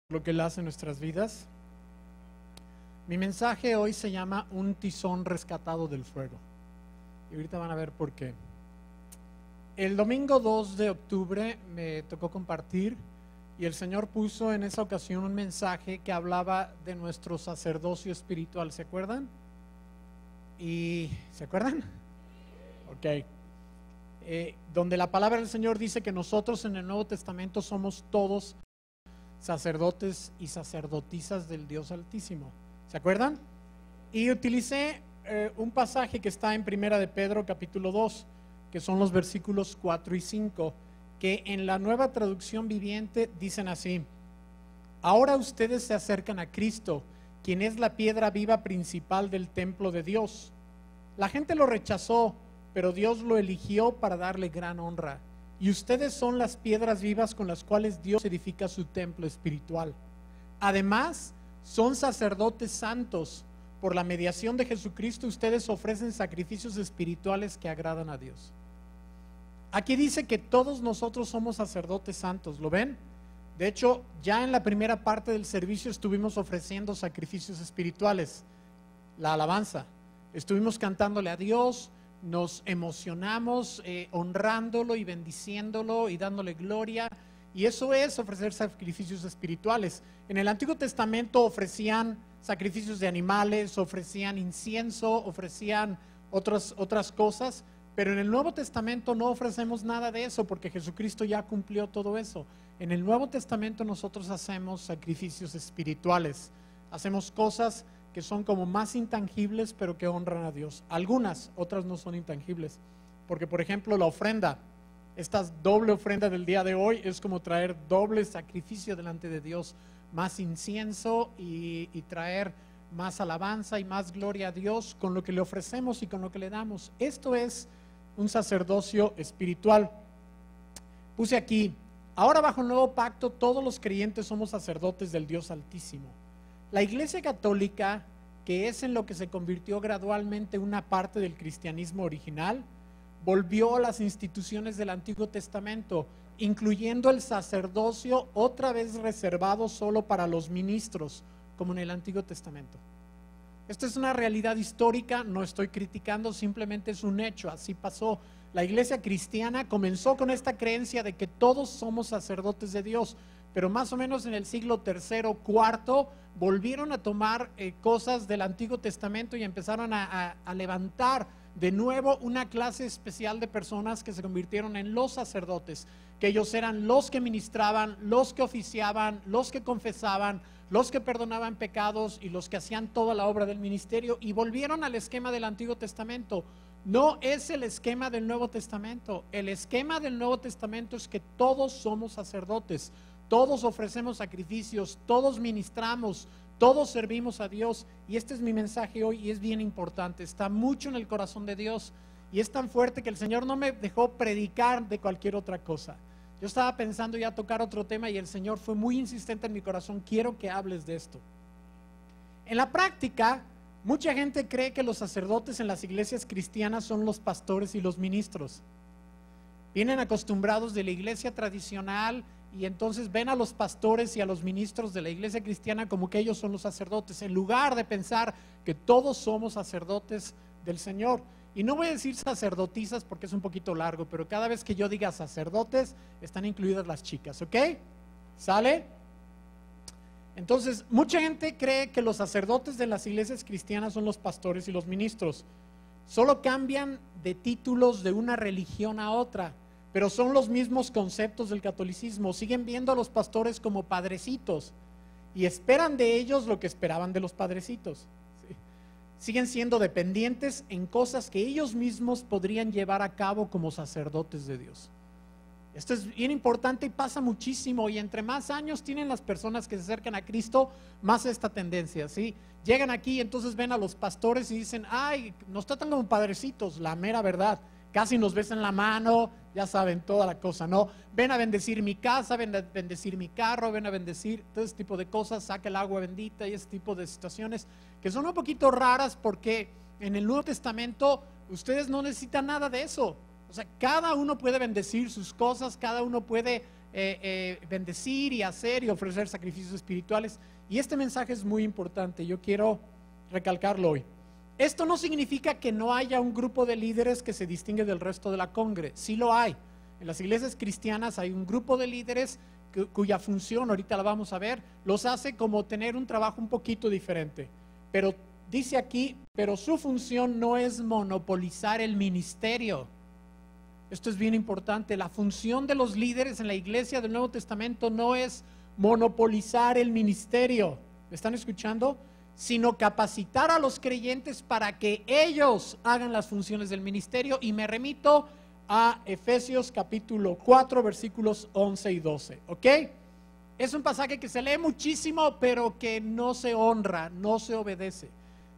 lo que Él hace en nuestras vidas. Mi mensaje hoy se llama Un tizón rescatado del fuego. Y ahorita van a ver por qué. El domingo 2 de octubre me tocó compartir y el Señor puso en esa ocasión un mensaje que hablaba de nuestro sacerdocio espiritual. ¿Se acuerdan? ¿Se acuerdan? Ok. Donde la palabra del Señor dice que nosotros en el Nuevo Testamento somos todos sacerdotes y sacerdotisas del Dios Altísimo. ¿Se acuerdan? Y utilicé un pasaje que está en Primera de Pedro capítulo 2, que son los versículos 4 y 5, que en la Nueva Traducción Viviente dicen así: ahora ustedes se acercan a Cristo, quien es la piedra viva principal del templo de Dios. La gente lo rechazó, pero Dios lo eligió para darle gran honra. Y ustedes son las piedras vivas con las cuales Dios edifica su templo espiritual. Además, son sacerdotes santos. Por la mediación de Jesucristo, ustedes ofrecen sacrificios espirituales que agradan a Dios. Aquí dice que todos nosotros somos sacerdotes santos, ¿lo ven? De hecho, ya en la primera parte del servicio estuvimos ofreciendo sacrificios espirituales, la alabanza. Estuvimos cantándole a Dios, nos emocionamos honrándolo y bendiciéndolo y dándole gloria. Y eso es ofrecer sacrificios espirituales. En el Antiguo Testamento ofrecían sacrificios de animales, ofrecían incienso, ofrecían otras cosas, pero en el Nuevo Testamento no ofrecemos nada de eso porque Jesucristo ya cumplió todo eso. En el Nuevo Testamento nosotros hacemos sacrificios espirituales, hacemos cosas que son como más intangibles pero que honran a Dios. Algunas, otras no son intangibles, porque por ejemplo la ofrenda, esta doble ofrenda del día de hoy es como traer doble sacrificio delante de Dios, más incienso y traer más alabanza y más gloria a Dios con lo que le ofrecemos y con lo que le damos. Esto es un sacerdocio espiritual. Puse aquí: ahora bajo el nuevo pacto todos los creyentes somos sacerdotes del Dios Altísimo. La Iglesia Católica, que es en lo que se convirtió gradualmente una parte del cristianismo original, volvió a las instituciones del Antiguo Testamento, incluyendo el sacerdocio otra vez reservado solo para los ministros, como en el Antiguo Testamento. Esta es una realidad histórica, no estoy criticando, simplemente es un hecho, así pasó. La iglesia cristiana comenzó con esta creencia de que todos somos sacerdotes de Dios, pero más o menos en el siglo III, IV, volvieron a tomar cosas del Antiguo Testamento y empezaron a levantar de nuevo una clase especial de personas que se convirtieron en los sacerdotes, que ellos eran los que ministraban, los que oficiaban, los que confesaban, los que perdonaban pecados y los que hacían toda la obra del ministerio, y volvieron al esquema del Antiguo Testamento. No es el esquema del Nuevo Testamento. El esquema del Nuevo Testamento es que todos somos sacerdotes, todos ofrecemos sacrificios, todos ministramos, todos servimos a Dios. Y este es mi mensaje hoy y es bien importante, está mucho en el corazón de Dios y es tan fuerte que el Señor no me dejó predicar de cualquier otra cosa. Yo estaba pensando ya tocar otro tema y el Señor fue muy insistente en mi corazón: quiero que hables de esto. En la práctica, mucha gente cree que los sacerdotes en las iglesias cristianas son los pastores y los ministros. Vienen acostumbrados de la iglesia tradicional y entonces ven a los pastores y a los ministros de la iglesia cristiana como que ellos son los sacerdotes, en lugar de pensar que todos somos sacerdotes del Señor. Y no voy a decir sacerdotisas porque es un poquito largo, pero cada vez que yo diga sacerdotes, están incluidas las chicas, ¿ok? ¿Sale? Entonces, mucha gente cree que los sacerdotes de las iglesias cristianas son los pastores y los ministros. Solo cambian de títulos de una religión a otra, pero son los mismos conceptos del catolicismo. Siguen viendo a los pastores como padrecitos y esperan de ellos lo que esperaban de los padrecitos. ¿Sí? Siguen siendo dependientes en cosas que ellos mismos podrían llevar a cabo como sacerdotes de Dios. Esto es bien importante y pasa muchísimo, y entre más años tienen las personas que se acercan a Cristo, más esta tendencia, ¿sí? Llegan aquí y entonces ven a los pastores y dicen: ay, nos tratan como padrecitos, la mera verdad. Casi nos besan la mano, ya saben, toda la cosa, ¿no? Ven a bendecir mi casa, ven a bendecir mi carro, ven a bendecir todo ese tipo de cosas, saca el agua bendita y ese tipo de situaciones que son un poquito raras porque en el Nuevo Testamento ustedes no necesitan nada de eso. O sea, cada uno puede bendecir sus cosas, cada uno puede bendecir y hacer y ofrecer sacrificios espirituales. Y este mensaje es muy importante, yo quiero recalcarlo hoy. Esto no significa que no haya un grupo de líderes que se distingue del resto de la congre, sí lo hay. En las iglesias cristianas hay un grupo de líderes cuya función, ahorita la vamos a ver, los hace como tener un trabajo un poquito diferente. Pero dice aquí, pero su función no es monopolizar el ministerio. Esto es bien importante. La función de los líderes en la iglesia del Nuevo Testamento no es monopolizar el ministerio. ¿Me están escuchando? Sino capacitar a los creyentes para que ellos hagan las funciones del ministerio. Y me remito a Efesios capítulo 4, versículos 11 y 12. ¿Ok? Es un pasaje que se lee muchísimo, pero que no se honra, no se obedece.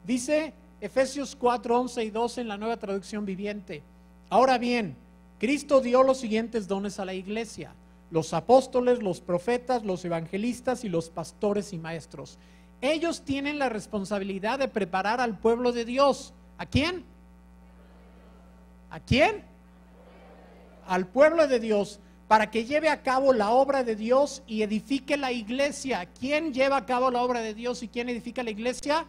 Dice Efesios 4, 11 y 12 en la Nueva Traducción Viviente. Ahora bien, Cristo dio los siguientes dones a la iglesia: los apóstoles, los profetas, los evangelistas y los pastores y maestros. Ellos tienen la responsabilidad de preparar al pueblo de Dios. ¿A quién? ¿A quién? Al pueblo de Dios, para que lleve a cabo la obra de Dios y edifique la iglesia. ¿Quién lleva a cabo la obra de Dios y quién edifica la iglesia?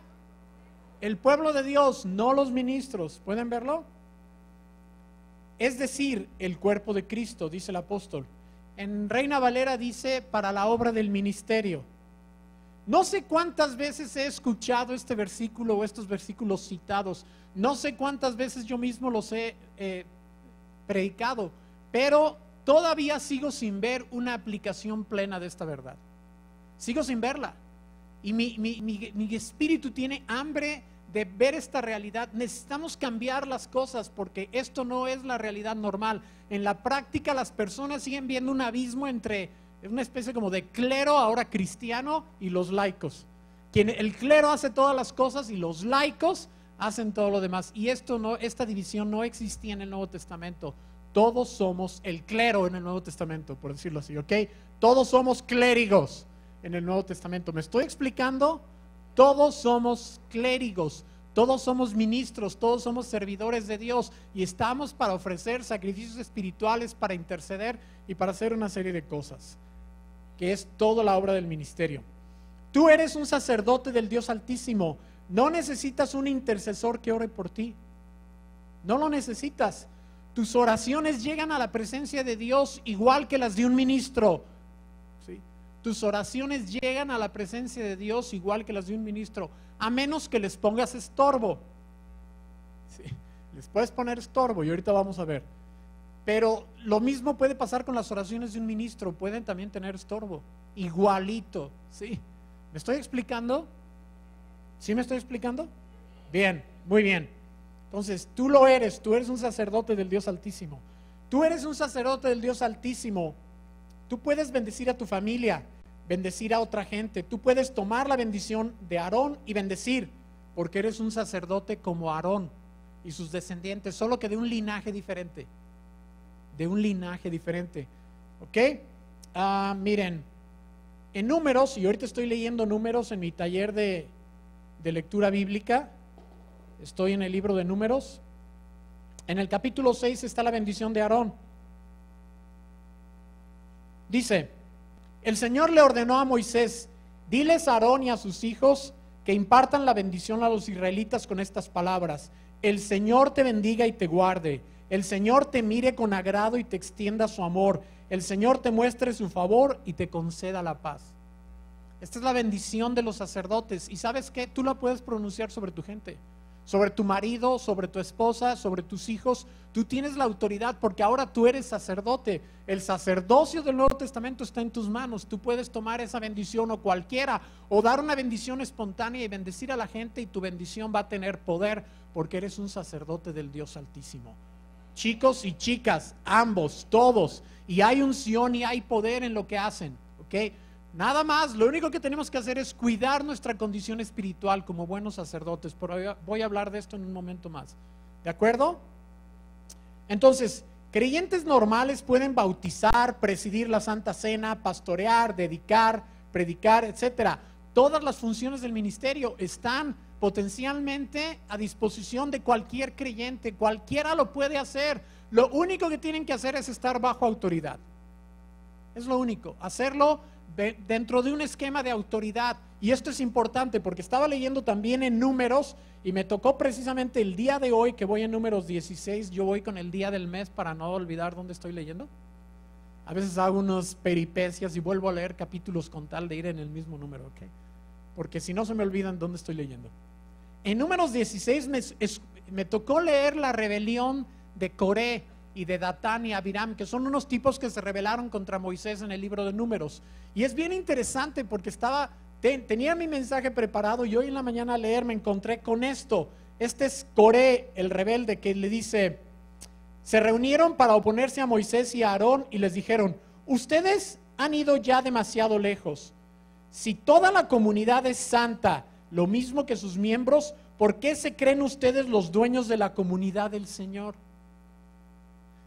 El pueblo de Dios, no los ministros. ¿Pueden verlo? Es decir, el cuerpo de Cristo, dice el apóstol. En Reina Valera dice, para la obra del ministerio. No sé cuántas veces he escuchado este versículo o estos versículos citados. No sé cuántas veces yo mismo los he predicado, pero todavía sigo sin ver una aplicación plena de esta verdad. Sigo sin verla. Y mi espíritu tiene hambre de ver esta realidad. Necesitamos cambiar las cosas porque esto no es la realidad normal. En la práctica las personas siguen viendo un abismo entre una especie como de clero ahora cristiano y los laicos. El clero hace todas las cosas y los laicos hacen todo lo demás. Y esta división no existía en el Nuevo Testamento. Todos somos el clero en el Nuevo Testamento, por decirlo así, ¿ok? Todos somos clérigos en el Nuevo Testamento. ¿Me estoy explicando? Todos somos clérigos, todos somos ministros, todos somos servidores de Dios y estamos para ofrecer sacrificios espirituales, para interceder y para hacer una serie de cosas, que es toda la obra del ministerio. Tú eres un sacerdote del Dios Altísimo, no necesitas un intercesor que ore por ti, no lo necesitas. Tus oraciones llegan a la presencia de Dios igual que las de un ministro. ¿Sí? Tus oraciones llegan a la presencia de Dios igual que las de un ministro, a menos que les pongas estorbo. Sí, les puedes poner estorbo y ahorita vamos a ver. Pero lo mismo puede pasar con las oraciones de un ministro, pueden también tener estorbo, igualito. ¿Sí? ¿Me estoy explicando? ¿Sí me estoy explicando? Bien, muy bien. Entonces, tú eres un sacerdote del Dios Altísimo. Tú eres un sacerdote del Dios Altísimo. Tú puedes bendecir a tu familia, bendecir a otra gente. Tú puedes tomar la bendición de Aarón y bendecir, porque eres un sacerdote como Aarón y sus descendientes, solo que de un linaje diferente. De un linaje diferente. ¿Ok? Miren, en Números, y ahorita estoy leyendo Números en mi taller de lectura bíblica. Estoy en el libro de Números. En el capítulo 6 está la bendición de Aarón. Dice, el Señor le ordenó a Moisés, diles a Aarón y a sus hijos que impartan la bendición a los israelitas con estas palabras: el Señor te bendiga y te guarde, el Señor te mire con agrado y te extienda su amor, el Señor te muestre su favor y te conceda la paz. Esta es la bendición de los sacerdotes. Y ¿sabes qué? Tú la puedes pronunciar sobre tu gente, sobre tu marido, sobre tu esposa, sobre tus hijos. Tú tienes la autoridad porque ahora tú eres sacerdote. El sacerdocio del Nuevo Testamento está en tus manos. Tú puedes tomar esa bendición o cualquiera, o dar una bendición espontánea y bendecir a la gente, y tu bendición va a tener poder porque eres un sacerdote del Dios Altísimo. Chicos y chicas, ambos, todos, y hay unción y hay poder en lo que hacen, ¿ok? Nada más, lo único que tenemos que hacer es cuidar nuestra condición espiritual como buenos sacerdotes, pero voy a hablar de esto en un momento más. ¿De acuerdo? Entonces, creyentes normales pueden bautizar, presidir la Santa Cena, pastorear, dedicar, predicar, etcétera. Todas las funciones del ministerio están potencialmente a disposición de cualquier creyente. Cualquiera lo puede hacer. Lo único que tienen que hacer es estar bajo autoridad. Es lo único. Hacerlo dentro de un esquema de autoridad. Y esto es importante porque estaba leyendo también en Números y me tocó precisamente el día de hoy que voy en Números 16. Yo voy con el día del mes para no olvidar dónde estoy leyendo. A veces hago unas peripecias y vuelvo a leer capítulos con tal de ir en el mismo número, ¿ok? Porque si no se me olvidan dónde estoy leyendo. En Números 16 me tocó leer la rebelión de Coré y de Datán y Abiram, que son unos tipos que se rebelaron contra Moisés en el libro de Números. Y es bien interesante porque tenía mi mensaje preparado y hoy en la mañana al leer me encontré con esto. Este es Coré, el rebelde, que le dice: se reunieron para oponerse a Moisés y a Aarón y les dijeron: ustedes han ido ya demasiado lejos. Si toda la comunidad es santa, lo mismo que sus miembros, ¿por qué se creen ustedes los dueños de la comunidad del Señor?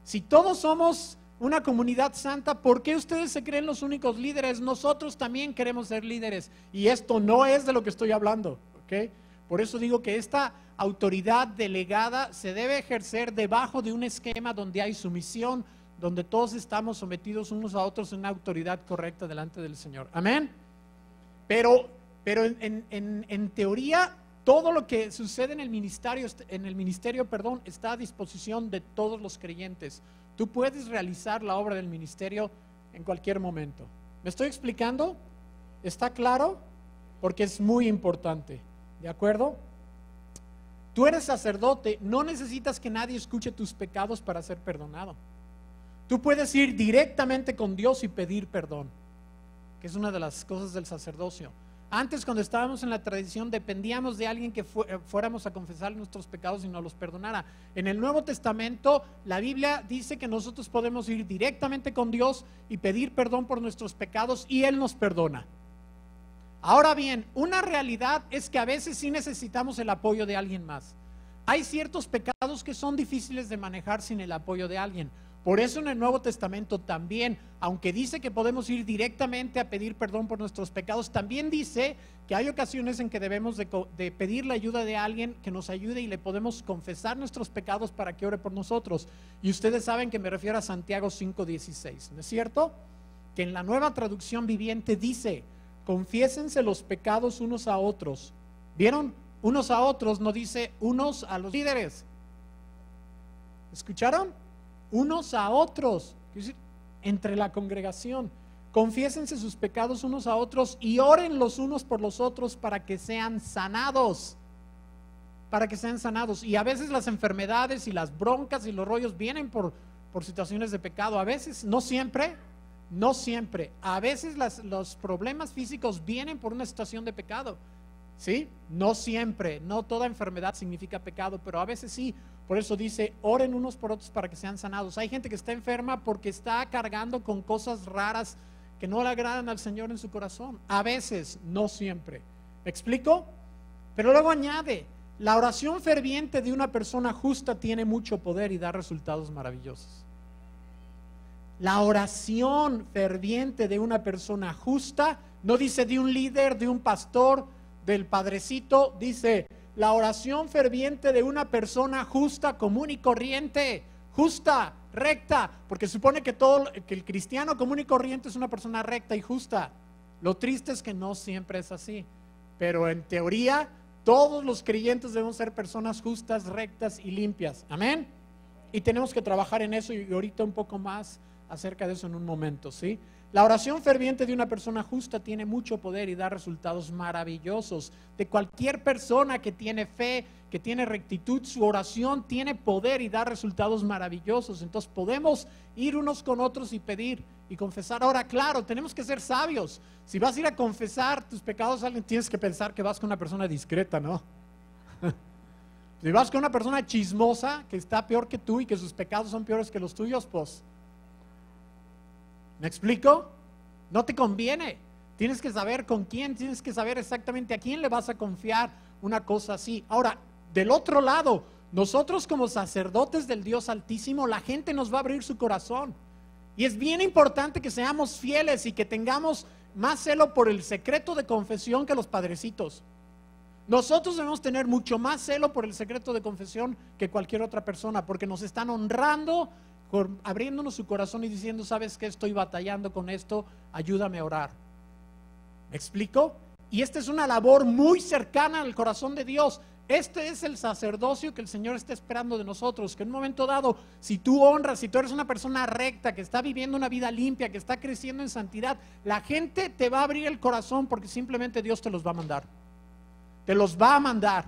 Si todos somos una comunidad santa, ¿por qué ustedes se creen los únicos líderes? Nosotros también queremos ser líderes. Y esto no es de lo que estoy hablando, ¿ok? Por eso digo que esta autoridad delegada se debe ejercer debajo de un esquema donde hay sumisión, donde todos estamos sometidos unos a otros en una autoridad correcta delante del Señor. Amén. Pero en teoría, todo lo que sucede en el ministerio, está a disposición de todos los creyentes. Tú puedes realizar la obra del ministerio en cualquier momento. ¿Me estoy explicando? ¿Está claro? Porque es muy importante. ¿De acuerdo? Tú eres sacerdote, no necesitas que nadie escuche tus pecados para ser perdonado. Tú puedes ir directamente con Dios y pedir perdón, que es una de las cosas del sacerdocio. Antes, cuando estábamos en la tradición, dependíamos de alguien que fuéramos a confesar nuestros pecados y nos los perdonara. En el Nuevo Testamento, la Biblia dice que nosotros podemos ir directamente con Dios y pedir perdón por nuestros pecados y Él nos perdona. Ahora bien, una realidad es que a veces sí necesitamos el apoyo de alguien más. Hay ciertos pecados que son difíciles de manejar sin el apoyo de alguien. Por eso en el Nuevo Testamento también, aunque dice que podemos ir directamente a pedir perdón por nuestros pecados, también dice que hay ocasiones en que debemos de pedir la ayuda de alguien que nos ayude y le podemos confesar nuestros pecados para que ore por nosotros. Y ustedes saben que me refiero a Santiago 5:16, ¿no es cierto? Que en la Nueva Traducción Viviente dice: confiésense los pecados unos a otros. ¿Vieron? Unos a otros, no dice unos a los líderes. ¿Escucharon? Unos a otros, es decir, entre la congregación. Confiésense sus pecados unos a otros y oren los unos por los otros para que sean sanados. Para que sean sanados. Y a veces las enfermedades y las broncas y los rollos vienen por situaciones de pecado. A veces, no siempre. A veces los problemas físicos vienen por una situación de pecado. ¿Sí? No siempre, no toda enfermedad significa pecado, pero a veces sí. Por eso dice: oren unos por otros para que sean sanados. Hay gente que está enferma porque está cargando con cosas raras que no le agradan al Señor en su corazón. A veces, no siempre. ¿Me explico? Pero luego añade: la oración ferviente de una persona justa tiene mucho poder y da resultados maravillosos. La oración ferviente de una persona justa, no dice de un líder, de un pastor, del padrecito, dice la oración ferviente de una persona justa, común y corriente, justa, recta, porque supone que el cristiano común y corriente es una persona recta y justa. Lo triste es que no siempre es así, pero en teoría todos los creyentes debemos ser personas justas, rectas y limpias. Amén. Y tenemos que trabajar en eso, y ahorita un poco más acerca de eso en un momento, ¿sí? La oración ferviente de una persona justa tiene mucho poder y da resultados maravillosos. De cualquier persona que tiene fe, que tiene rectitud, su oración tiene poder y da resultados maravillosos. Entonces podemos ir unos con otros y pedir y confesar. Ahora, claro, tenemos que ser sabios. Si vas a ir a confesar tus pecados a alguien, tienes que pensar que vas con una persona discreta, ¿no? Si vas con una persona chismosa que está peor que tú y que sus pecados son peores que los tuyos, pues, ¿me explico? No te conviene. Tienes que saber con quién, tienes que saber exactamente a quién le vas a confiar una cosa así. Ahora, del otro lado, nosotros como sacerdotes del Dios Altísimo, la gente nos va a abrir su corazón. Y es bien importante que seamos fieles y que tengamos más celo por el secreto de confesión que los padrecitos. Nosotros debemos tener mucho más celo por el secreto de confesión que cualquier otra persona, porque nos están honrando abriéndonos su corazón y diciendo, ¿sabes qué? Estoy batallando con esto, ayúdame a orar. ¿Me explico? Y esta es una labor muy cercana al corazón de Dios. Este es el sacerdocio que el Señor está esperando de nosotros, que en un momento dado, si tú honras, si tú eres una persona recta, que está viviendo una vida limpia, que está creciendo en santidad, la gente te va a abrir el corazón porque simplemente Dios te los va a mandar. Te los va a mandar.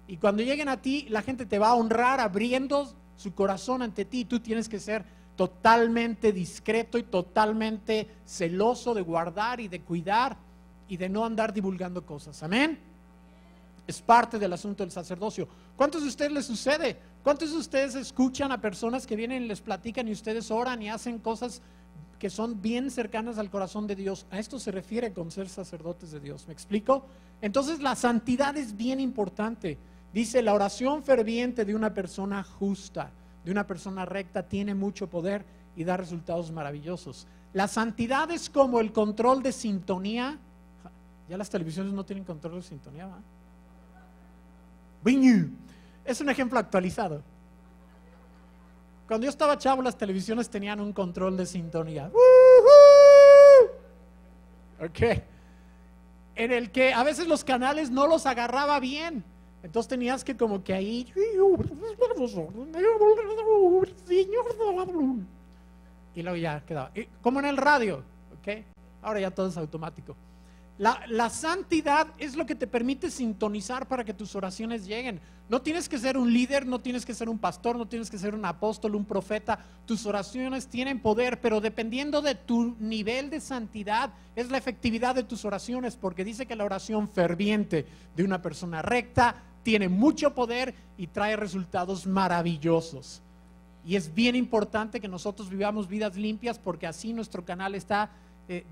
Y cuando lleguen a ti, la gente te va a honrar abriendo su corazón ante ti. Tú tienes que ser totalmente discreto y totalmente celoso de guardar y de cuidar y de no andar divulgando cosas. Amén. Es parte del asunto del sacerdocio. ¿Cuántos de ustedes les sucede? ¿Cuántos de ustedes escuchan a personas que vienen y les platican y ustedes oran y hacen cosas que son bien cercanas al corazón de Dios? A esto se refiere con ser sacerdotes de Dios. ¿Me explico? Entonces la santidad es bien importante. Dice, la oración ferviente de una persona justa, de una persona recta, tiene mucho poder y da resultados maravillosos. La santidad es como el control de sintonía. Ya las televisiones no tienen control de sintonía, ¿va? Es un ejemplo actualizado. Cuando yo estaba chavo, las televisiones tenían un control de sintonía. Ok. En el que a veces los canales no los agarraba bien. Entonces tenías que como que ahí. Y luego ya quedaba. Como en el radio. Ok. Ahora ya todo es automático. La santidad es lo que te permite sintonizar para que tus oraciones lleguen. No tienes que ser un líder, no tienes que ser un pastor, no tienes que ser un apóstol, un profeta. Tus oraciones tienen poder, pero dependiendo de tu nivel de santidad es la efectividad de tus oraciones, porque dice que la oración ferviente de una persona recta tiene mucho poder y trae resultados maravillosos. Y es bien importante que nosotros vivamos vidas limpias, porque así nuestro canal está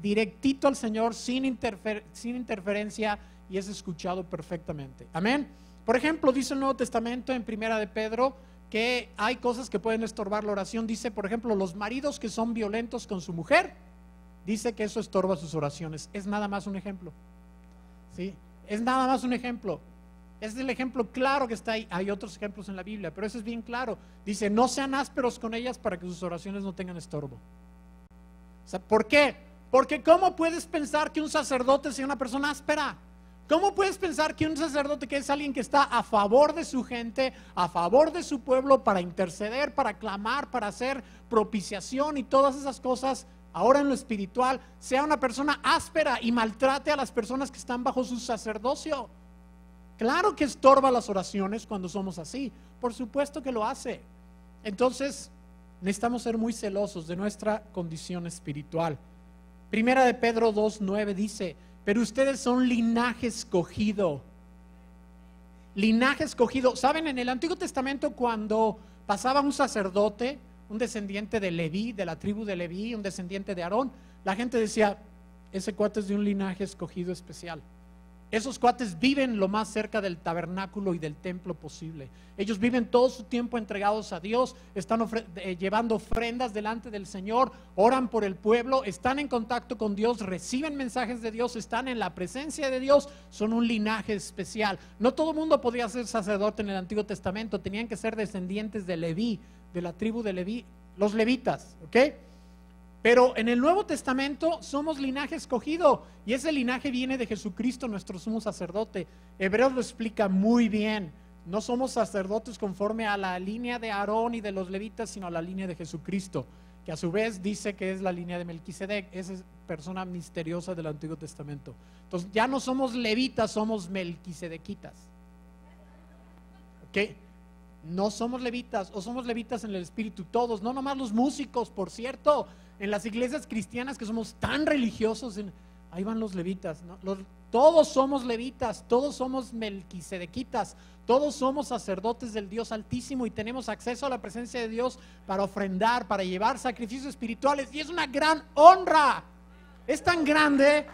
directito al Señor, sin interferencia, y es escuchado perfectamente. Amén. Por ejemplo, dice el Nuevo Testamento en Primera de Pedro que hay cosas que pueden estorbar la oración. Dice, por ejemplo, los maridos que son violentos con su mujer, dice que eso estorba sus oraciones. Es nada más un ejemplo. ¿Sí? Es nada más un ejemplo. Es el ejemplo claro que está ahí. Hay otros ejemplos en la Biblia, pero ese es bien claro. Dice, no sean ásperos con ellas para que sus oraciones no tengan estorbo. O sea, ¿por qué? Porque ¿cómo puedes pensar que un sacerdote sea una persona áspera? ¿Cómo puedes pensar que un sacerdote que es alguien que está a favor de su gente, a favor de su pueblo, para interceder, para clamar, para hacer propiciación y todas esas cosas, ahora en lo espiritual, sea una persona áspera y maltrate a las personas que están bajo su sacerdocio? Claro que estorba las oraciones cuando somos así, por supuesto que lo hace. Entonces necesitamos ser muy celosos de nuestra condición espiritual. Primera de Pedro 2:9 dice, pero ustedes son linaje escogido. Linaje escogido. ¿Saben? En el Antiguo Testamento, cuando pasaba un sacerdote, un descendiente de Leví, de la tribu de Leví, un descendiente de Aarón, la gente decía, ese cuate es de un linaje escogido especial. Esos cuates viven lo más cerca del tabernáculo y del templo posible. Ellos viven todo su tiempo entregados a Dios, están llevando ofrendas delante del Señor, oran por el pueblo, están en contacto con Dios, reciben mensajes de Dios, están en la presencia de Dios, son un linaje especial. No todo el mundo podía ser sacerdote en el Antiguo Testamento, tenían que ser descendientes de Leví, de la tribu de Leví, los levitas, ¿ok? Pero en el Nuevo Testamento somos linaje escogido, y ese linaje viene de Jesucristo, nuestro sumo sacerdote. Hebreos lo explica muy bien. No somos sacerdotes conforme a la línea de Aarón y de los levitas, sino a la línea de Jesucristo, que a su vez dice que es la línea de Melquisedec, esa persona misteriosa del Antiguo Testamento. Entonces ya no somos levitas, somos melquisedequitas. ¿Ok? No somos levitas, o somos levitas en el espíritu todos, no nomás los músicos, por cierto. En las iglesias cristianas que somos tan religiosos, ahí van los levitas, ¿no? Todos somos levitas, todos somos melquisedequitas, todos somos sacerdotes del Dios Altísimo y tenemos acceso a la presencia de Dios para ofrendar, para llevar sacrificios espirituales, y es una gran honra. Es tan grande.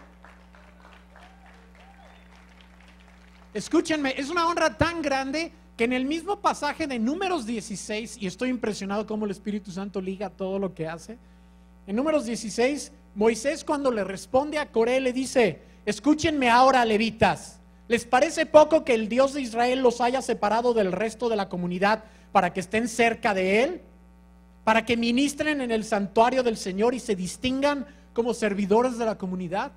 Escúchenme, es una honra tan grande que en el mismo pasaje de Números 16, y estoy impresionado cómo el Espíritu Santo liga todo lo que hace. En Números 16, Moisés, cuando le responde a Coré, le dice, escúchenme ahora, levitas, ¿les parece poco que el Dios de Israel los haya separado del resto de la comunidad para que estén cerca de él? para que ministren en el santuario del Señor y se distingan como servidores de la comunidad.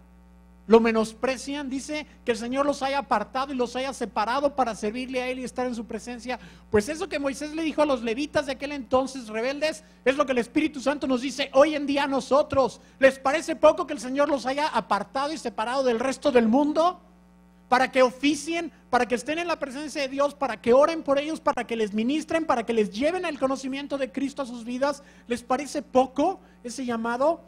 Lo menosprecian, dice que el Señor los haya apartado y los haya separado para servirle a Él y estar en su presencia. Pues eso que Moisés le dijo a los levitas de aquel entonces rebeldes, es lo que el Espíritu Santo nos dice hoy en día a nosotros. ¿Les parece poco que el Señor los haya apartado y separado del resto del mundo? Para que oficien, para que estén en la presencia de Dios, para que oren por ellos, para que les ministren, para que les lleven el conocimiento de Cristo a sus vidas. ¿Les parece poco ese llamado?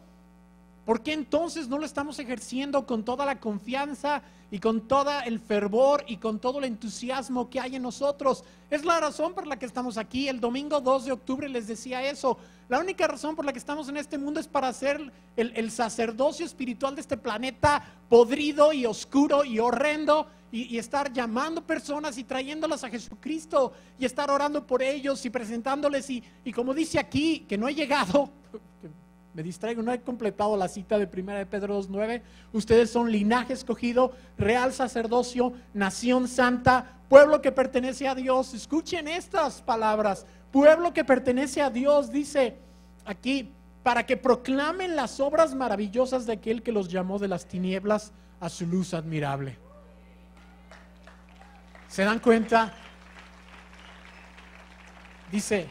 ¿Por qué entonces no lo estamos ejerciendo con toda la confianza y con todo el fervor y con todo el entusiasmo que hay en nosotros? Es la razón por la que estamos aquí. El domingo 2 de octubre les decía eso. La única razón por la que estamos en este mundo es para hacer el sacerdocio espiritual de este planeta podrido y oscuro y horrendo, y estar llamando personas y trayéndolas a Jesucristo y estar orando por ellos y presentándoles, y como dice aquí, que no he llegado, me distraigo, no he completado la cita de 1 de Pedro 2:9. Ustedes son linaje escogido, real sacerdocio, nación santa, pueblo que pertenece a Dios. Escuchen estas palabras: pueblo que pertenece a Dios, dice aquí, para que proclamen las obras maravillosas de aquel que los llamó de las tinieblas a su luz admirable. ¿Se dan cuenta? Dice,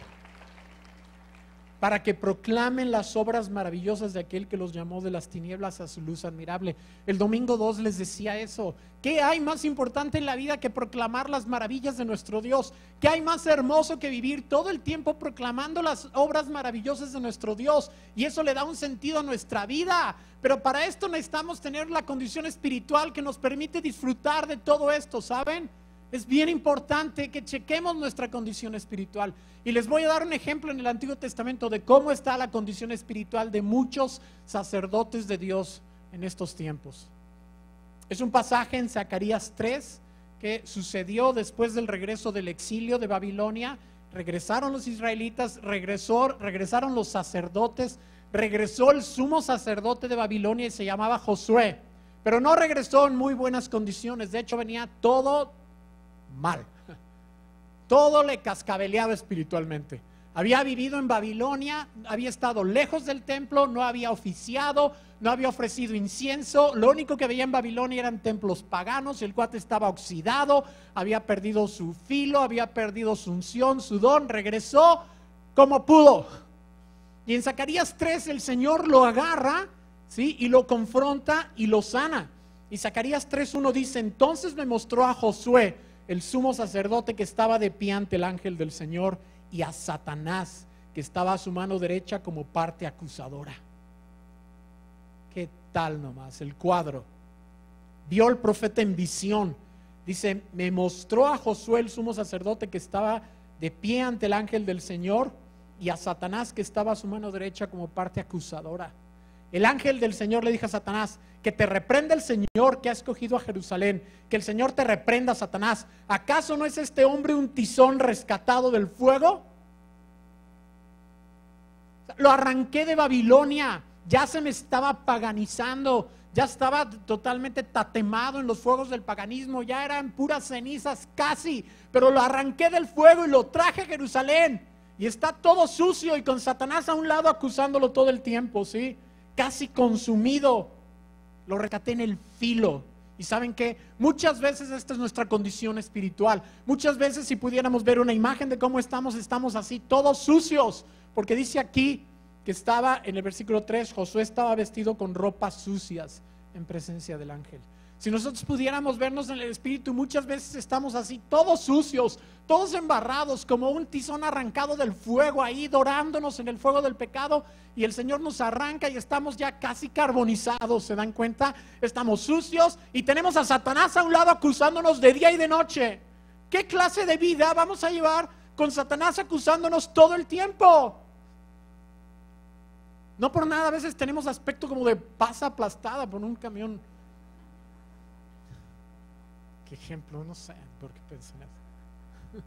para que proclamen las obras maravillosas de aquel que los llamó de las tinieblas a su luz admirable. El domingo 2 les decía eso. ¿Qué hay más importante en la vida que proclamar las maravillas de nuestro Dios? ¿Qué hay más hermoso que vivir todo el tiempo proclamando las obras maravillosas de nuestro Dios? Y eso le da un sentido a nuestra vida. Pero para esto necesitamos tener la condición espiritual que nos permite disfrutar de todo esto, ¿saben? Es bien importante que chequemos nuestra condición espiritual. Y les voy a dar un ejemplo en el Antiguo Testamento de cómo está la condición espiritual de muchos sacerdotes de Dios en estos tiempos. Es un pasaje en Zacarías 3 que sucedió después del regreso del exilio de Babilonia. Regresaron los israelitas, regresaron los sacerdotes, regresó el sumo sacerdote de Babilonia y se llamaba Josué. Pero no regresó en muy buenas condiciones. De hecho, venía todo mal, todo le cascabeleaba espiritualmente. Había vivido en Babilonia, había estado lejos del templo, no había oficiado, no había ofrecido incienso. Lo único que veía en Babilonia eran templos paganos. El cuate estaba oxidado, había perdido su filo, había perdido su unción, su don. Regresó como pudo. Y en Zacarías 3 el Señor lo agarra, ¿sí? Y lo confronta y lo sana. Y Zacarías 3:1 dice: entonces me mostró a Josué, el sumo sacerdote, que estaba de pie ante el ángel del Señor, y a Satanás, que estaba a su mano derecha como parte acusadora. ¿Qué tal nomás el cuadro? Vio el profeta en visión. Dice, me mostró a Josué, el sumo sacerdote, que estaba de pie ante el ángel del Señor, y a Satanás, que estaba a su mano derecha como parte acusadora. El ángel del Señor le dijo a Satanás: que te reprenda el Señor que ha escogido a Jerusalén. Que el Señor te reprenda, Satanás. ¿Acaso no es este hombre un tizón rescatado del fuego? Lo arranqué de Babilonia, ya se me estaba paganizando, ya estaba totalmente tatemado en los fuegos del paganismo, ya eran puras cenizas casi, pero lo arranqué del fuego y lo traje a Jerusalén, y está todo sucio y con Satanás a un lado acusándolo todo el tiempo, ¿sí? Casi consumido. Lo rescaté en el filo. Y ¿saben qué? Muchas veces esta es nuestra condición espiritual. Muchas veces, si pudiéramos ver una imagen de cómo estamos así, todos sucios. Porque dice aquí que estaba, en el versículo 3, Josué estaba vestido con ropas sucias en presencia del ángel. Si nosotros pudiéramos vernos en el espíritu, muchas veces estamos así, todos sucios, todos embarrados, como un tizón arrancado del fuego, ahí dorándonos en el fuego del pecado, y el Señor nos arranca y estamos ya casi carbonizados. ¿Se dan cuenta? Estamos sucios y tenemos a Satanás a un lado acusándonos de día y de noche. ¿Qué clase de vida vamos a llevar con Satanás acusándonos todo el tiempo? No por nada a veces tenemos aspecto como de pasa aplastada por un camión. ¿Qué ejemplo? No sé por qué pensar eso.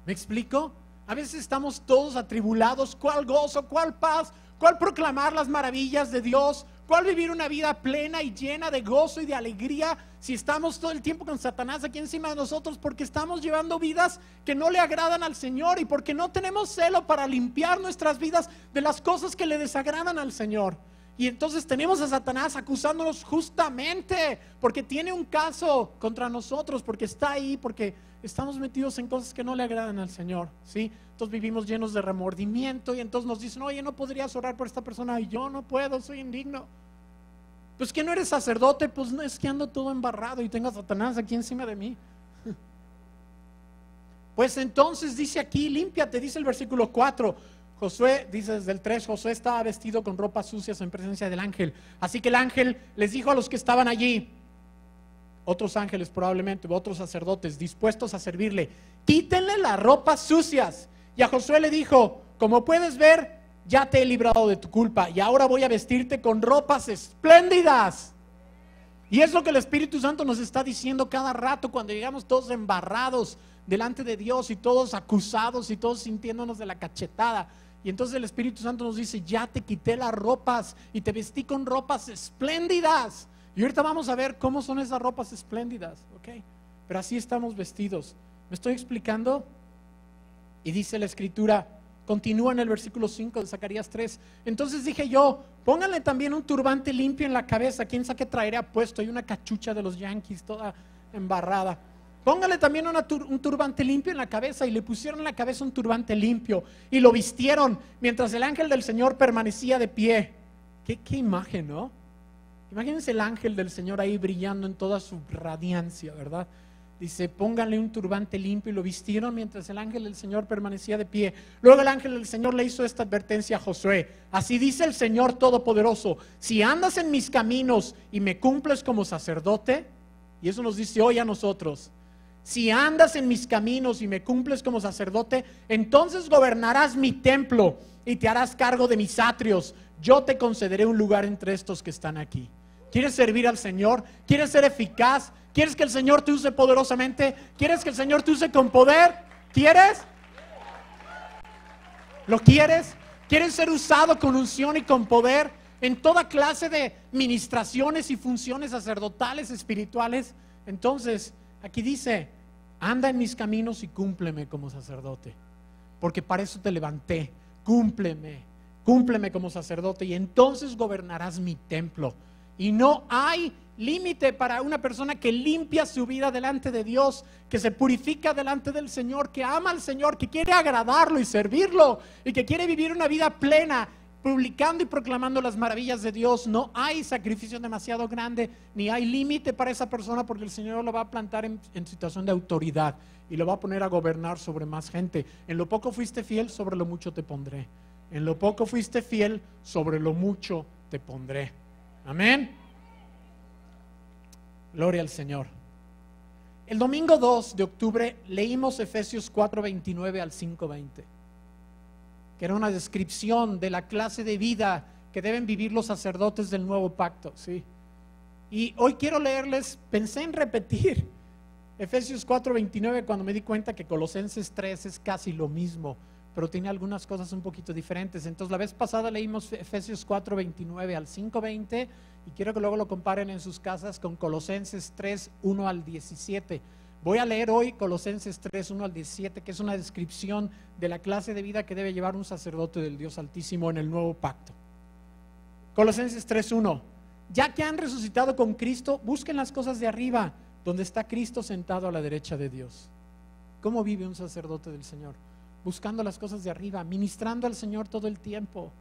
¿Me explico? A veces estamos todos atribulados. ¿Cuál gozo? ¿Cuál paz? ¿Cuál proclamar las maravillas de Dios? ¿Cuál vivir una vida plena y llena de gozo y de alegría si estamos todo el tiempo con Satanás aquí encima de nosotros? Porque estamos llevando vidas que no le agradan al Señor y porque no tenemos celo para limpiar nuestras vidas de las cosas que le desagradan al Señor. Y entonces tenemos a Satanás acusándonos justamente porque tiene un caso contra nosotros, porque está ahí, porque estamos metidos en cosas que no le agradan al Señor, ¿sí? Entonces vivimos llenos de remordimiento y entonces nos dicen, oye, ¿no podrías orar por esta persona? Y yo no puedo, soy indigno. Pues que no eres sacerdote, pues no, es que ando todo embarrado y tengo a Satanás aquí encima de mí. Pues entonces dice aquí, límpiate, dice el versículo 4. Josué, dice desde el 3, Josué estaba vestido con ropas sucias en presencia del ángel. Así que el ángel les dijo a los que estaban allí, otros ángeles probablemente, otros sacerdotes dispuestos a servirle, quítenle las ropas sucias. Y a Josué le dijo, como puedes ver, ya te he librado de tu culpa y ahora voy a vestirte con ropas espléndidas. Y es lo que el Espíritu Santo nos está diciendo cada rato cuando llegamos todos embarrados delante de Dios y todos acusados y todos sintiéndonos de la cachetada. Y entonces el Espíritu Santo nos dice, ya te quité las ropas y te vestí con ropas espléndidas. Y ahorita vamos a ver cómo son esas ropas espléndidas, ¿ok? Pero así estamos vestidos. ¿Me estoy explicando? Y dice la Escritura, continúa en el versículo 5 de Zacarías 3. Entonces dije yo, pónganle también un turbante limpio en la cabeza. ¿Quién sabe qué traería puesto? Hay una cachucha de los Yankees toda embarrada. Póngale también un turbante limpio en la cabeza. Y le pusieron en la cabeza un turbante limpio y lo vistieron mientras el ángel del Señor permanecía de pie. Qué imagen, ¿no? Imagínense el ángel del Señor ahí brillando en toda su radiancia, ¿verdad? Dice, pónganle un turbante limpio, y lo vistieron mientras el ángel del Señor permanecía de pie. Luego el ángel del Señor le hizo esta advertencia a Josué: así dice el Señor Todopoderoso, si andas en mis caminos y me cumples como sacerdote, y eso nos dice hoy a nosotros, si andas en mis caminos y me cumples como sacerdote, entonces gobernarás mi templo y te harás cargo de mis atrios. Yo te concederé un lugar entre estos que están aquí. ¿Quieres servir al Señor? ¿Quieres ser eficaz? ¿Quieres que el Señor te use poderosamente? ¿Quieres que el Señor te use con poder? ¿Quieres? ¿Lo quieres? ¿Quieres ser usado con unción y con poder en toda clase de ministraciones y funciones sacerdotales, espirituales? Entonces, aquí dice, anda en mis caminos y cúmpleme como sacerdote, porque para eso te levanté. Cúmpleme como sacerdote y entonces gobernarás mi templo. Y no hay límite para una persona que limpia su vida delante de Dios, que se purifica delante del Señor, que ama al Señor, que quiere agradarlo y servirlo y que quiere vivir una vida plena, publicando y proclamando las maravillas de Dios. No hay sacrificio demasiado grande, ni hay límite para esa persona, porque el Señor lo va a plantar en situación de autoridad y lo va a poner a gobernar sobre más gente. En lo poco fuiste fiel, sobre lo mucho te pondré. En lo poco fuiste fiel, sobre lo mucho te pondré. Amén. Gloria al Señor. El domingo 2 de octubre leímos Efesios 4:29 al 5:20, que era una descripción de la clase de vida que deben vivir los sacerdotes del nuevo pacto, ¿sí? Y hoy quiero leerles, pensé en repetir Efesios 4:29 cuando me di cuenta que Colosenses 3 es casi lo mismo, pero tiene algunas cosas un poquito diferentes. Entonces la vez pasada leímos Efesios 4:29 al 5:20 y quiero que luego lo comparen en sus casas con Colosenses 3:1 al 17. Voy a leer hoy Colosenses 3:1 al 17, que es una descripción de la clase de vida que debe llevar un sacerdote del Dios Altísimo en el nuevo pacto. Colosenses 3:1, ya que han resucitado con Cristo, busquen las cosas de arriba, donde está Cristo sentado a la derecha de Dios. ¿Cómo vive un sacerdote del Señor? Buscando las cosas de arriba, ministrando al Señor todo el tiempo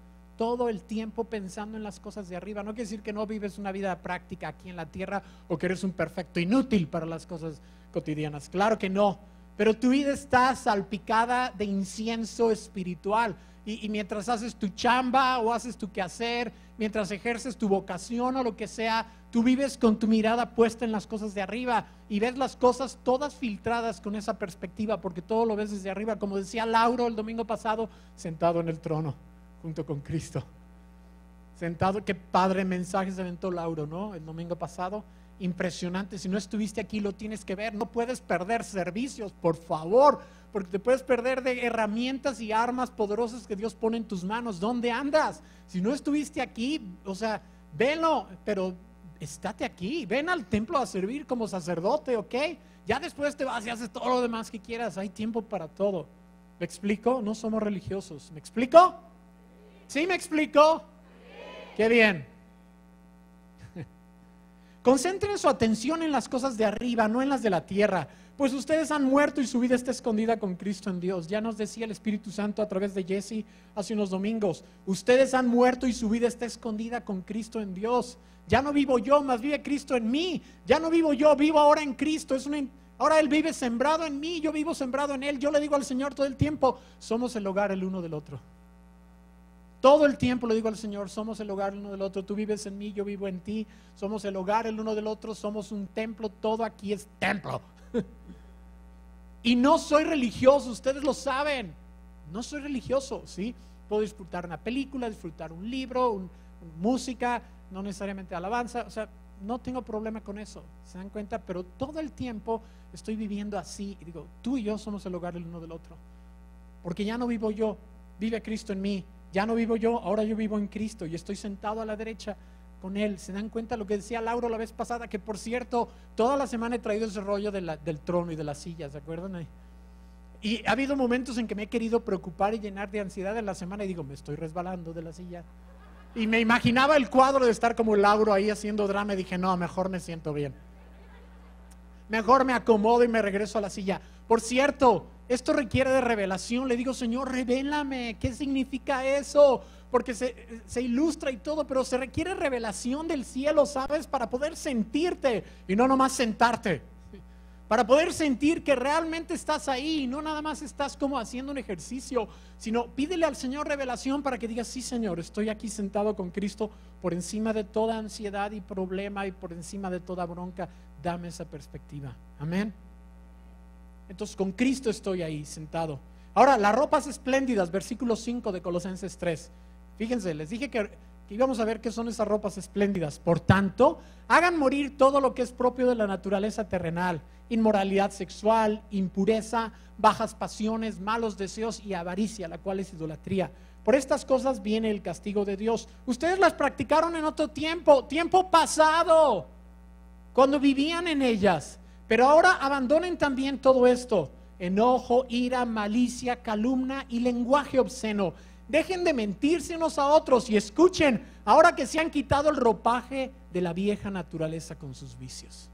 pensando en las cosas de arriba. No quiere decir que no vives una vida práctica aquí en la tierra o que eres un perfecto inútil para las cosas cotidianas. Claro que no, pero tu vida está salpicada de incienso espiritual. Y mientras haces tu chamba o haces tu quehacer, mientras ejerces tu vocación o lo que sea, tú vives con tu mirada puesta en las cosas de arriba y ves las cosas todas filtradas con esa perspectiva, porque todo lo ves desde arriba, como decía Lauro el domingo pasado, sentado en el trono junto con Cristo. Sentado, qué padre mensaje se aventó Lauro, ¿no? El domingo pasado, impresionante. Si no estuviste aquí lo tienes que ver. No puedes perder servicios, por favor, porque te puedes perder de herramientas y armas poderosas que Dios pone en tus manos. ¿Dónde andas? Si no estuviste aquí, o sea, Venlo, pero estate aquí, ven al templo a servir como sacerdote, ¿ok? Ya después te vas y haces todo lo demás que quieras, hay tiempo para todo. ¿Me explico? No somos religiosos. ¿Me explico? ¿Sí me explico? Qué bien. Concentren su atención en las cosas de arriba, no en las de la tierra, pues ustedes han muerto y su vida está escondida con Cristo en Dios. Ya nos decía el Espíritu Santo a través de Jesse hace unos domingos. Ustedes han muerto y su vida está escondida con Cristo en Dios. Ya no vivo yo, más vive Cristo en mí. Ya no vivo yo, vivo ahora en Cristo. Ahora Él vive sembrado en mí, yo vivo sembrado en Él. Yo le digo al Señor todo el tiempo, somos el hogar el uno del otro. Todo el tiempo le digo al Señor, somos el hogar el uno del otro. Tú vives en mí, yo vivo en ti. Somos el hogar el uno del otro, somos un templo. Todo aquí es templo. Y no soy religioso, ustedes lo saben. No soy religioso, ¿sí? Puedo disfrutar una película, disfrutar un libro, música, no necesariamente alabanza. O sea, no tengo problema con eso, ¿se dan cuenta? Pero todo el tiempo estoy viviendo así. Y digo, tú y yo somos el hogar el uno del otro. Porque ya no vivo yo, vive Cristo en mí. Ya no vivo yo, ahora yo vivo en Cristo y estoy sentado a la derecha con Él. ¿Se dan cuenta lo que decía Lauro la vez pasada? Que por cierto, toda la semana he traído ese rollo del trono y de las sillas, ¿se acuerdan? Y ha habido momentos en que me he querido preocupar y llenar de ansiedad en la semana y digo, me estoy resbalando de la silla. Y me imaginaba el cuadro de estar como Lauro ahí haciendo drama y dije, no, mejor me siento bien. Mejor me acomodo y me regreso a la silla. Por cierto, esto requiere de revelación. Le digo, Señor, revélame, ¿qué significa eso? Porque se ilustra y todo, pero se requiere revelación del cielo, ¿sabes? Para poder sentirte y no nomás sentarte. Para poder sentir que realmente estás ahí y no nada más estás como haciendo un ejercicio, sino pídele al Señor revelación para que digas, sí, Señor, estoy aquí sentado con Cristo por encima de toda ansiedad y problema y por encima de toda bronca. Dame esa perspectiva. Amén. Entonces con Cristo estoy ahí sentado. Ahora, las ropas espléndidas, versículo 5 de Colosenses 3. Fíjense, les dije que íbamos a ver qué son esas ropas espléndidas. Por tanto, hagan morir todo lo que es propio de la naturaleza terrenal: inmoralidad sexual, impureza, bajas pasiones, malos deseos y avaricia, la cual es idolatría. Por estas cosas viene el castigo de Dios. Ustedes las practicaron en otro tiempo, tiempo pasado, cuando vivían en ellas. Pero ahora abandonen también todo esto: enojo, ira, malicia, calumnia y lenguaje obsceno. Dejen de mentirse unos a otros y escuchen, ahora que se han quitado el ropaje de la vieja naturaleza con sus vicios.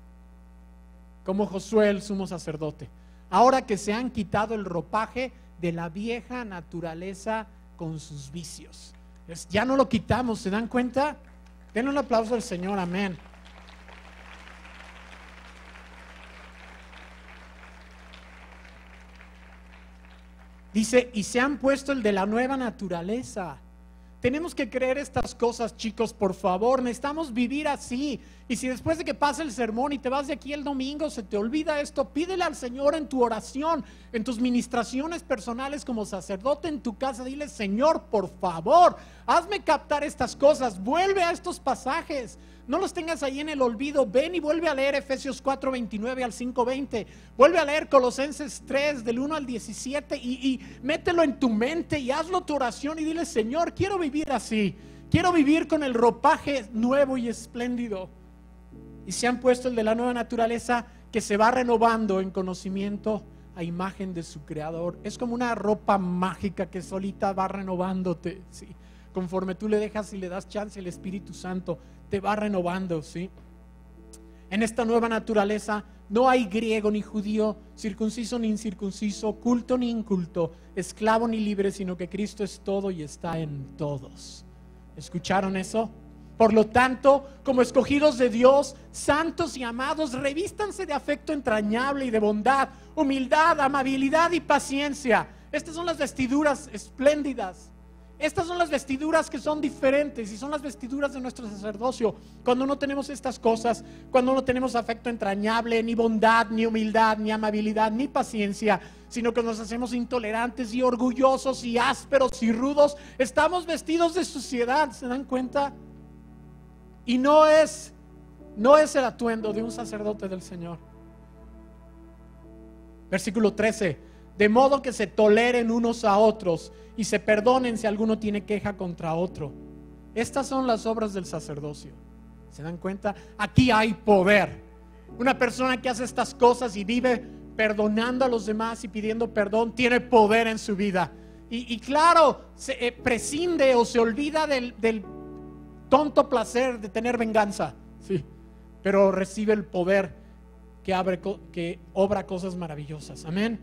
Como Josué, el sumo sacerdote. Ahora que se han quitado el ropaje de la vieja naturaleza con sus vicios. Ya no lo quitamos, ¿se dan cuenta? Denle un aplauso al Señor, amén. Dice, y se han puesto el de la nueva naturaleza. Tenemos que creer estas cosas, chicos, por favor. Necesitamos vivir así. Y si después de que pase el sermón y te vas de aquí el domingo se te olvida esto, pídele al Señor en tu oración, en tus ministraciones personales como sacerdote en tu casa. Dile, Señor, por favor, hazme captar estas cosas. Vuelve a estos pasajes. No los tengas ahí en el olvido. Ven y vuelve a leer Efesios 4:29 al 5:20. Vuelve a leer Colosenses 3 del 1 al 17 y mételo en tu mente y hazlo tu oración y dile, Señor, quiero vivir así. Quiero vivir con el ropaje nuevo y espléndido. Y se han puesto el de la nueva naturaleza que se va renovando en conocimiento a imagen de su creador. Es como una ropa mágica que solita va renovándote, ¿sí? Conforme tú le dejas y le das chance, el Espíritu Santo te va renovando, ¿sí? En esta nueva naturaleza no hay griego ni judío, circunciso ni incircunciso, culto ni inculto, esclavo ni libre, sino que Cristo es todo y está en todos. ¿Escucharon eso? Por lo tanto, como escogidos de Dios, santos y amados, revístanse de afecto entrañable y de bondad, humildad, amabilidad y paciencia. Estas son las vestiduras espléndidas. Estas son las vestiduras que son diferentes y son las vestiduras de nuestro sacerdocio. Cuando no tenemos estas cosas, cuando no tenemos afecto entrañable, ni bondad, ni humildad, ni amabilidad, ni paciencia, sino que nos hacemos intolerantes y orgullosos y ásperos y rudos, estamos vestidos de suciedad, ¿se dan cuenta? Y no es el atuendo de un sacerdote del Señor. Versículo 13. De modo que se toleren unos a otros y se perdonen si alguno tiene queja contra otro. Estas son las obras del sacerdocio. ¿Se dan cuenta? Aquí hay poder. Una persona que hace estas cosas y vive perdonando a los demás y pidiendo perdón, tiene poder en su vida. Y claro, se prescinde o se olvida del tonto placer de tener venganza, sí, pero recibe el poder que obra cosas maravillosas. Amén.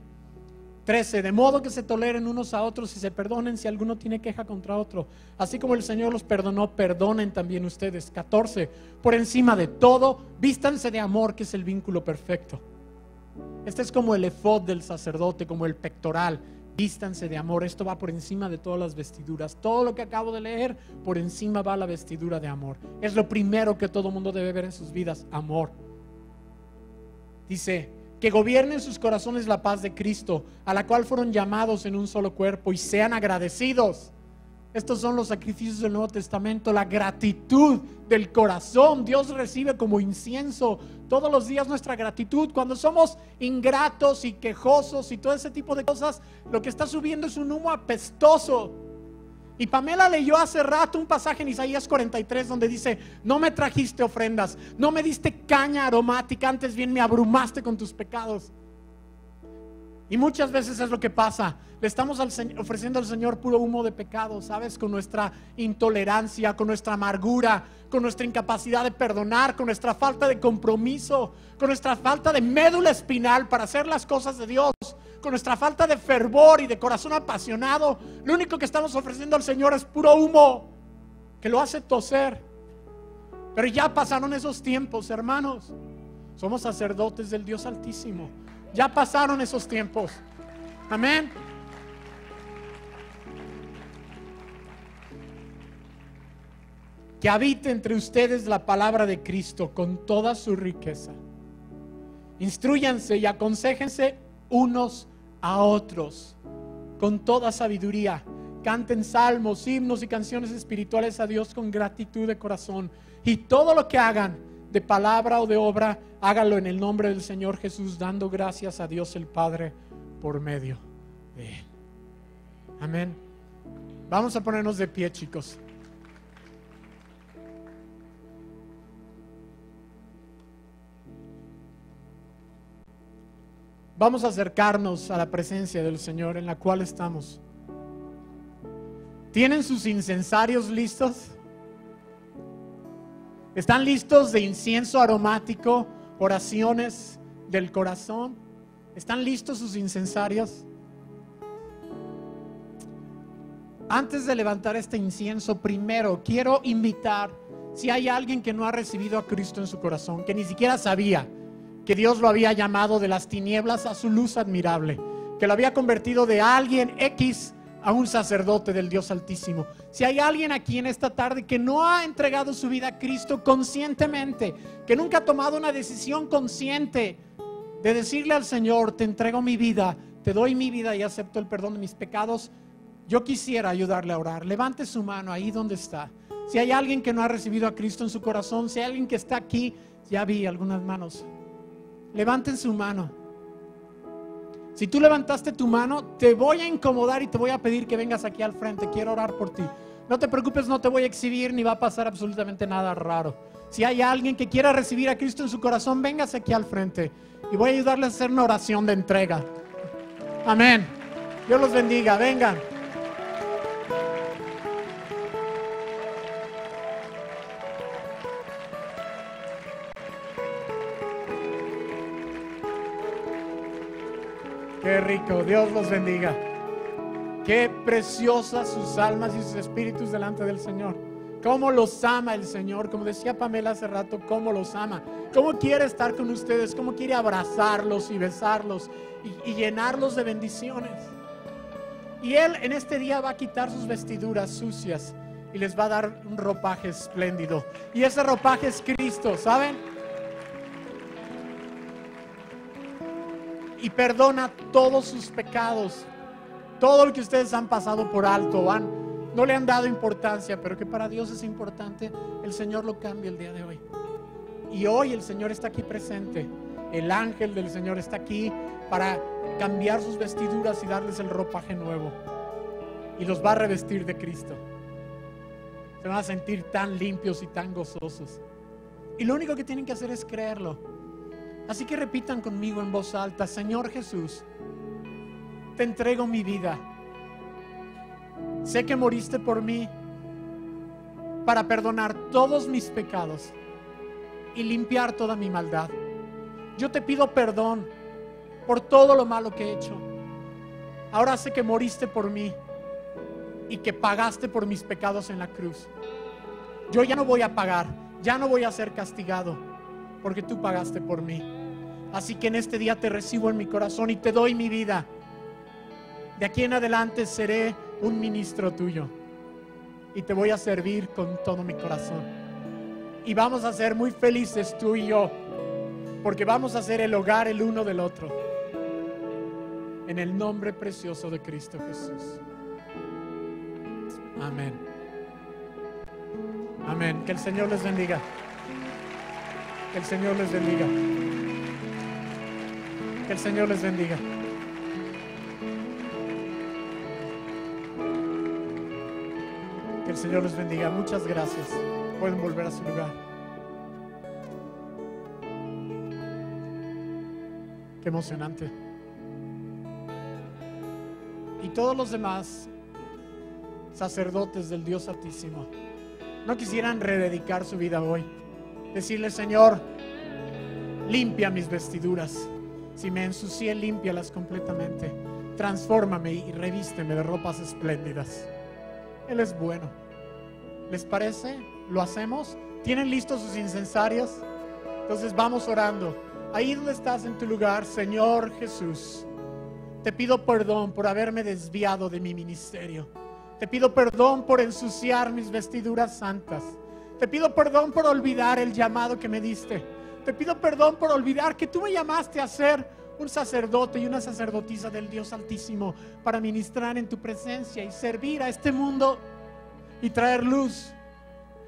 13, de modo que se toleren unos a otros y se perdonen si alguno tiene queja contra otro. Así como el Señor los perdonó, perdonen también ustedes. 14, por encima de todo, vístanse de amor, que es el vínculo perfecto. Este es como el efod del sacerdote, como el pectoral. Vístanse de amor. Esto va por encima de todas las vestiduras. Todo lo que acabo de leer, por encima va la vestidura de amor. Es lo primero que todo mundo debe ver en sus vidas, amor. Dice, que gobiernen sus corazones la paz de Cristo, a la cual fueron llamados en un solo cuerpo, y sean agradecidos. Estos son los sacrificios del Nuevo Testamento, la gratitud del corazón. Dios recibe como incienso todos los días nuestra gratitud. Cuando somos ingratos y quejosos y todo ese tipo de cosas, lo que está subiendo es un humo apestoso. Y Pamela leyó hace rato un pasaje en Isaías 43 donde dice: no me trajiste ofrendas, no me diste caña aromática, antes bien me abrumaste con tus pecados. Y muchas veces es lo que pasa. Le estamos ofreciendo al Señor puro humo de pecado, ¿sabes? Con nuestra intolerancia, con nuestra amargura, con nuestra incapacidad de perdonar, con nuestra falta de compromiso, con nuestra falta de médula espinal para hacer las cosas de Dios, con nuestra falta de fervor y de corazón apasionado. Lo único que estamos ofreciendo al Señor es puro humo que lo hace toser. Pero ya pasaron esos tiempos, hermanos. Somos sacerdotes del Dios Altísimo. Ya pasaron esos tiempos. Amén. Que habite entre ustedes la palabra de Cristo con toda su riqueza. Instrúyanse y aconséjense unos a otros con toda sabiduría. Canten salmos, himnos y canciones espirituales a Dios con gratitud de corazón. Y todo lo que hagan, de palabra o de obra, háganlo en el nombre del Señor Jesús, dando gracias a Dios el Padre por medio de Él. Amén. Vamos a ponernos de pie, chicos. Vamos a acercarnos a la presencia del Señor en la cual estamos. ¿Tienen sus incensarios listos? ¿Están listos de incienso aromático, oraciones del corazón? ¿Están listos sus incensarios? Antes de levantar este incienso, primero quiero invitar, si hay alguien que no ha recibido a Cristo en su corazón, que ni siquiera sabía que Dios lo había llamado de las tinieblas a su luz admirable, que lo había convertido de alguien X a un sacerdote del Dios Altísimo. Si hay alguien aquí en esta tarde que no ha entregado su vida a Cristo conscientemente, que nunca ha tomado una decisión consciente de decirle al Señor: te entrego mi vida, te doy mi vida y acepto el perdón de mis pecados, yo quisiera ayudarle a orar. Levante su mano ahí donde está. Si hay alguien que no ha recibido a Cristo en su corazón, si hay alguien que está aquí, ya vi algunas manos. Levanten su mano. Si tú levantaste tu mano, te voy a incomodar y te voy a pedir que vengas aquí al frente. Quiero orar por ti. No te preocupes, no te voy a exhibir ni va a pasar absolutamente nada raro. Si hay alguien que quiera recibir a Cristo en su corazón, véngase aquí al frente y voy a ayudarle a hacer una oración de entrega. Amén. Dios los bendiga. Vengan. Qué rico, Dios los bendiga. Qué preciosas sus almas y sus espíritus delante del Señor. Cómo los ama el Señor, como decía Pamela hace rato, cómo los ama. Cómo quiere estar con ustedes, cómo quiere abrazarlos y besarlos y llenarlos de bendiciones. Y Él en este día va a quitar sus vestiduras sucias y les va a dar un ropaje espléndido. Y ese ropaje es Cristo, ¿saben? Y perdona todos sus pecados, todo lo que ustedes han pasado por alto, no le han dado importancia, pero que para Dios es importante. El Señor lo cambia el día de hoy. Y hoy el Señor está aquí presente. El ángel del Señor está aquí para cambiar sus vestiduras y darles el ropaje nuevo. Y los va a revestir de Cristo. Se van a sentir tan limpios y tan gozosos. Y lo único que tienen que hacer es creerlo. Así que repitan conmigo en voz alta: Señor Jesús, te entrego mi vida. Sé que moriste por mí para perdonar todos mis pecados y limpiar toda mi maldad. Yo te pido perdón por todo lo malo que he hecho. Ahora sé que moriste por mí y que pagaste por mis pecados en la cruz. Yo ya no voy a pagar, ya no voy a ser castigado, porque tú pagaste por mí. Así que en este día te recibo en mi corazón y te doy mi vida. De aquí en adelante seré un ministro tuyo y te voy a servir con todo mi corazón. Y vamos a ser muy felices tú y yo, porque vamos a ser el hogar el uno del otro. En el nombre precioso de Cristo Jesús. Amén. Amén. Que el Señor les bendiga. Que el Señor les bendiga. Que el Señor les bendiga. Que el Señor les bendiga. Muchas gracias. Pueden volver a su lugar. Qué emocionante. Y todos los demás sacerdotes del Dios Altísimo no quisieran rededicar su vida hoy. Decirle: Señor, limpia mis vestiduras. Si me ensucié, límpialas completamente. Transfórmame y revísteme de ropas espléndidas. Él es bueno. ¿Les parece? ¿Lo hacemos? ¿Tienen listos sus incensarios? Entonces vamos orando. Ahí donde estás en tu lugar, Señor Jesús, te pido perdón por haberme desviado de mi ministerio. Te pido perdón por ensuciar mis vestiduras santas. Te pido perdón por olvidar el llamado que me diste. Te pido perdón por olvidar que tú me llamaste a ser un sacerdote y una sacerdotisa del Dios Altísimo para ministrar en tu presencia y servir a este mundo y traer luz.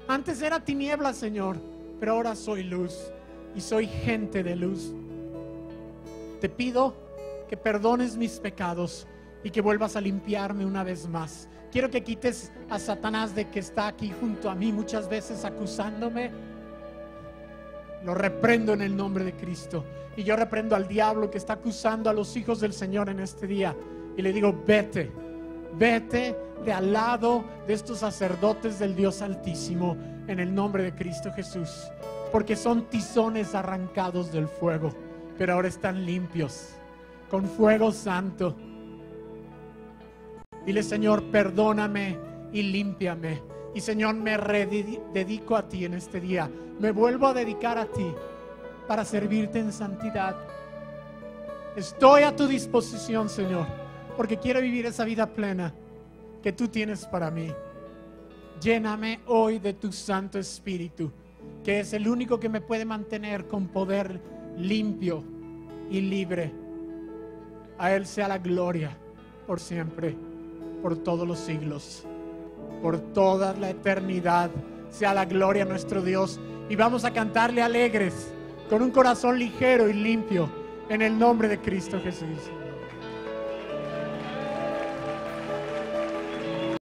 Antes era tiniebla, Señor, pero ahora soy luz y soy gente de luz. Te pido que perdones mis pecados y que vuelvas a limpiarme una vez más. Quiero que quites a Satanás de que está aquí junto a mí muchas veces acusándome. Lo reprendo en el nombre de Cristo. Y yo reprendo al diablo que está acusando a los hijos del Señor en este día. Y le digo: vete, vete de al lado de estos sacerdotes del Dios Altísimo en el nombre de Cristo Jesús. Porque son tizones arrancados del fuego, pero ahora están limpios, con fuego santo. Dile: Señor, perdóname y límpiame. Y Señor, me dedico a ti en este día. Me vuelvo a dedicar a ti para servirte en santidad. Estoy a tu disposición, Señor, porque quiero vivir esa vida plena que tú tienes para mí. Lléname hoy de tu Santo Espíritu, que es el único que me puede mantener con poder limpio y libre. A Él sea la gloria por siempre, por todos los siglos, por toda la eternidad. Sea la gloria a nuestro Dios. Y vamos a cantarle alegres, con un corazón ligero y limpio, en el nombre de Cristo Jesús.